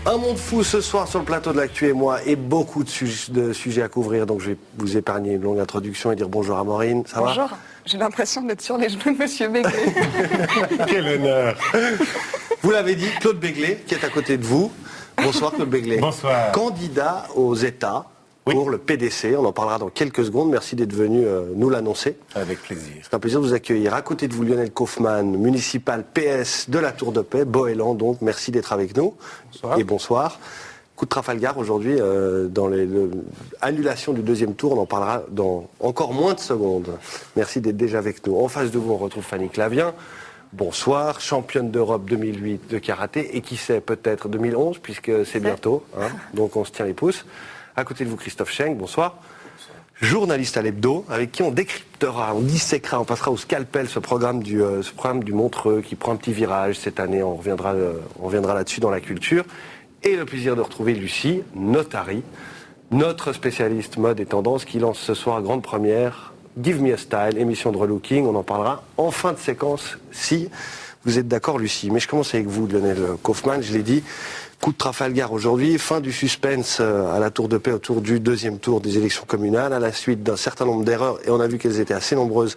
Un monde fou ce soir sur le plateau de l'Actu et moi, et beaucoup de sujets à couvrir. Donc je vais vous épargner une longue introduction et dire bonjour à Maureen. Ça va ? Bonjour. J'ai l'impression d'être sur les genoux de Monsieur Begley. Quel honneur. Vous l'avez dit, Claude Begley, qui est à côté de vous. Bonsoir Claude Begley. Bonsoir. Candidat aux États pour le PDC. On en parlera dans quelques secondes. Merci d'être venu nous l'annoncer. Avec plaisir. C'est un plaisir de vous accueillir. À côté de vous, Lionel Kaufmann, municipal PS de la Tour de Paix, Boëlan. Donc, merci d'être avec nous. Bonsoir. Et bonsoir. Coup de Trafalgar aujourd'hui, dans l'annulation du deuxième tour. On en parlera dans encore moins de secondes. Merci d'être déjà avec nous. En face de vous, on retrouve Fanny Clavien. Bonsoir, championne d'Europe 2008 de karaté et qui sait peut-être 2011 puisque c'est bientôt, hein, donc on se tient les pouces. À côté de vous, Christophe Schenk, bonsoir. Journaliste à l'hebdo, avec qui on décryptera, on disséquera, on passera au scalpel ce programme du Montreux qui prend un petit virage cette année, on reviendra là-dessus dans la culture. Et le plaisir de retrouver Lucie Notari, notre spécialiste mode et tendance qui lance ce soir grande première Give Me a Style, émission de relooking, on en parlera en fin de séquence si vous êtes d'accord Lucie. Mais je commence avec vous Lionel Kaufmann, je l'ai dit, coup de Trafalgar aujourd'hui, fin du suspense à la Tour de Paix autour du deuxième tour des élections communales, à la suite d'un certain nombre d'erreurs, et on a vu qu'elles étaient assez nombreuses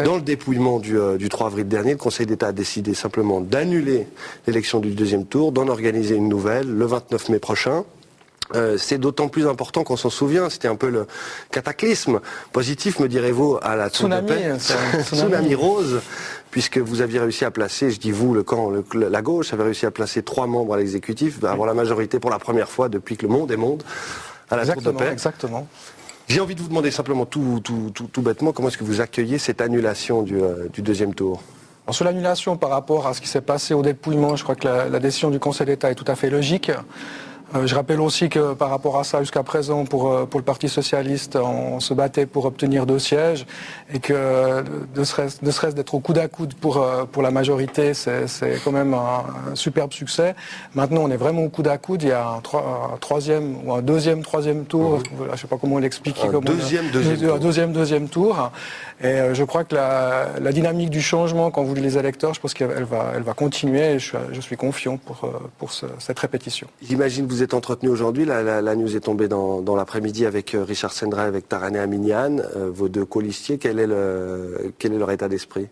dans le dépouillement du 3 avril dernier. Le Conseil d'État a décidé simplement d'annuler l'élection du deuxième tour, d'en organiser une nouvelle le 29 mai prochain. C'est d'autant plus important qu'on s'en souvient, c'était un peu le cataclysme positif, me direz-vous, à la Tour de Paix. Tsunami rose, puisque vous aviez réussi à placer, je dis vous, le camp, la gauche, avait réussi à placer 3 membres à l'exécutif, avoir la majorité pour la première fois depuis que le monde est monde, à la Tour de Paix. Exactement. J'ai envie de vous demander simplement tout bêtement, comment est-ce que vous accueillez cette annulation du deuxième tour ? Alors, sur l'annulation par rapport à ce qui s'est passé au dépouillement, je crois que la décision du Conseil d'État est tout à fait logique. Je rappelle aussi que par rapport à ça, jusqu'à présent, pour le Parti Socialiste, on se battait pour obtenir 2 sièges et que ne serait-ce d'être au coude à coude pour la majorité, c'est quand même un superbe succès. Maintenant, on est vraiment au coude à coude. Il y a un troisième ou un deuxième tour. Je ne sais pas comment on l'explique. Deuxième tour. Et je crois que la dynamique du changement, quand vous dites les électeurs, je pense qu'elle va continuer et je suis confiant pour cette répétition. J'imagine que vous êtes entretenu aujourd'hui, la news est tombée dans l'après-midi avec Richard Sendra et avec Tarené Aminian, vos 2 colistiers. Quel est leur état d'esprit ?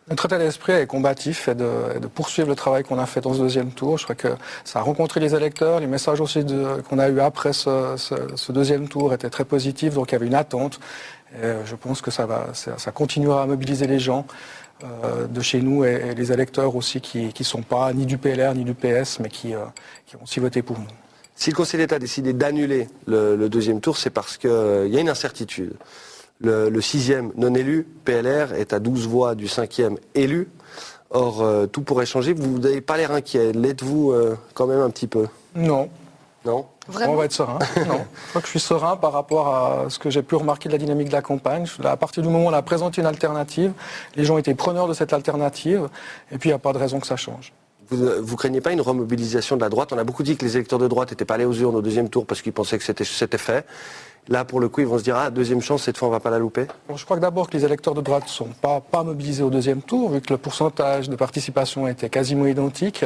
Notre état d'esprit est combatif et de poursuivre le travail qu'on a fait dans ce deuxième tour. Je crois que ça a rencontré les électeurs. Les messages aussi qu'on a eu après ce deuxième tour étaient très positifs, donc il y avait une attente. Et je pense que ça continuera à mobiliser les gens de chez nous et les électeurs aussi qui ne sont pas ni du PLR ni du PS, mais qui ont aussi voté pour nous. Si le Conseil d'État a décidé d'annuler le deuxième tour, c'est parce qu'il y a une incertitude. Le 6e non élu, PLR, est à 12 voix du 5e élu. Or, tout pourrait changer. Vous n'avez pas l'air inquiet. L'êtes-vous quand même un petit peu ? Non. Non ? Vraiment ? On va être serein. Non. Je crois que je suis serein par rapport à ce que j'ai pu remarquer de la dynamique de la campagne. À partir du moment où on a présenté une alternative, les gens étaient preneurs de cette alternative. Et puis, il n'y a pas de raison que ça change. Vous craignez pas une remobilisation de la droite ? On a beaucoup dit que les électeurs de droite n'étaient pas allés aux urnes au deuxième tour parce qu'ils pensaient que c'était fait. Là, pour le coup, ils vont se dire, deuxième chance, cette fois, on ne va pas la louper ? Bon, je crois que d'abord que les électeurs de droite ne sont pas mobilisés au deuxième tour, vu que le pourcentage de participation était quasiment identique.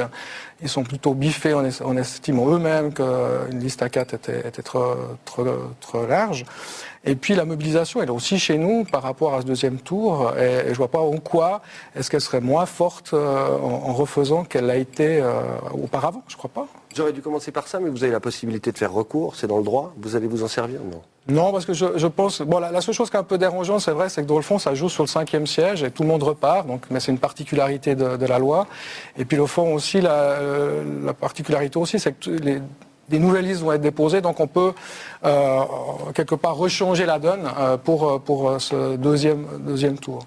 Ils sont plutôt biffés en estimant eux-mêmes qu'une liste à 4 était trop large. Et puis la mobilisation, elle est aussi chez nous par rapport à ce deuxième tour. Et je ne vois pas en quoi est-ce qu'elle serait moins forte en refaisant qu'elle l'a été auparavant. Je ne crois pas. J'aurais dû commencer par ça, mais vous avez la possibilité de faire recours, c'est dans le droit. Vous allez vous en servir, non ? Non, parce que je pense... Bon, la seule chose qui est un peu dérangeante, c'est vrai, c'est que dans le fond, ça joue sur le 5e siège et tout le monde repart. Donc, mais c'est une particularité de la loi. Et puis, au fond aussi, la particularité aussi, c'est que des nouvelles listes vont être déposées. Donc, on peut quelque part rechanger la donne pour ce deuxième tour.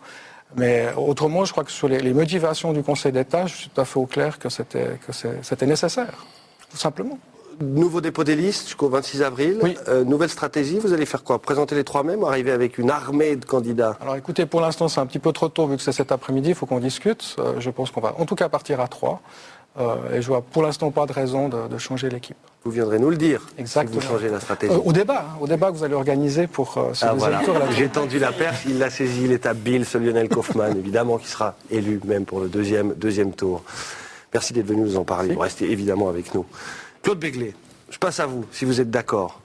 Mais autrement, je crois que sur les motivations du Conseil d'État, je suis tout à fait au clair que c'était nécessaire, tout simplement. Nouveau dépôt des listes jusqu'au 26 avril. Oui. Nouvelle stratégie, vous allez faire quoi ? Présenter les 3 mêmes ou arriver avec une armée de candidats ? Alors écoutez, pour l'instant c'est un petit peu trop tôt vu que c'est cet après-midi, il faut qu'on discute. Je pense qu'on va en tout cas partir à 3. Et je vois pour l'instant pas de raison de changer l'équipe. Vous viendrez nous le dire. Exactement. Si vous changez la stratégie. Au débat que vous allez organiser pour ce deuxième tour. J'ai tendu la perche, il l'a saisi, il est habile, ce Lionel Kaufmann, évidemment, qui sera élu même pour le deuxième tour. Merci d'être venu nous en parler. Vous restez évidemment avec nous. Claude Béglé, je passe à vous, si vous êtes d'accord.